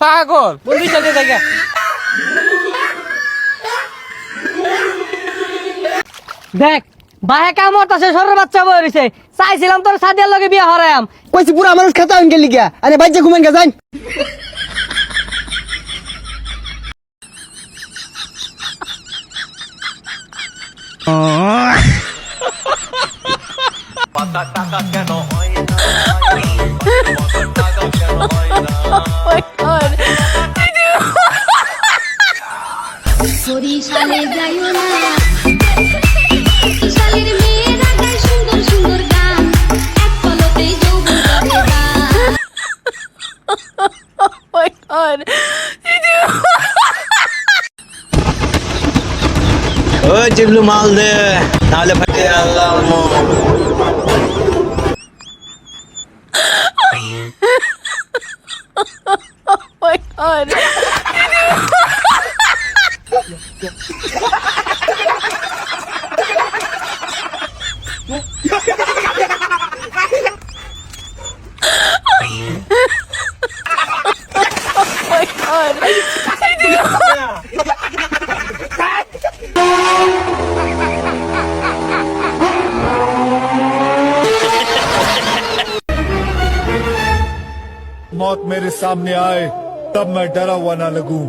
পাগল বন্ধু চলতে থাকে। দেখ বাহে কামত আছে সরের বাচ্চা বই রইছে চাইছিলাম তোর সাদিয়ার লগে বিয়া হরায়াম কইছি পুরা মানুষ খেতা হইন গেলি গিয়া আরে বাইজে ঘুমেন গা যাই বরিশালে যাইও না বরিশালের মেয়েরা গায় সুন্দর সুন্দর গান এক পলকেই যৌবন করে দান ওই চিবলু মাল দে নাহলে ফাটে আল্লাহ मौत मेरे सामने आए तब मैं डरा हुआ ना लगूं।